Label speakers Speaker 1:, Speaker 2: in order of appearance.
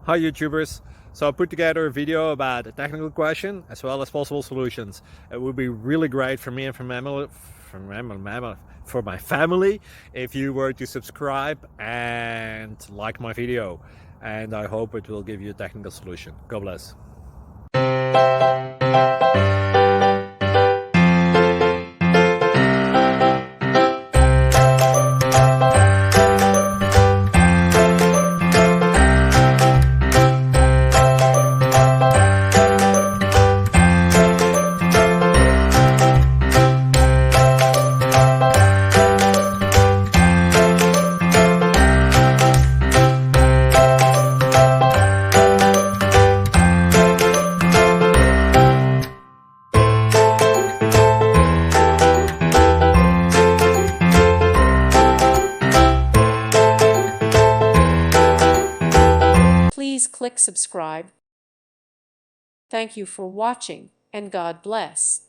Speaker 1: Hi YouTubers! So I put together a video about a technical question as well as possible solutions. It would be really great for me and for my family if you were to subscribe and like my video, and I hope it will give you a technical solution. God bless.
Speaker 2: Please click subscribe. Thank you for watching, and God bless.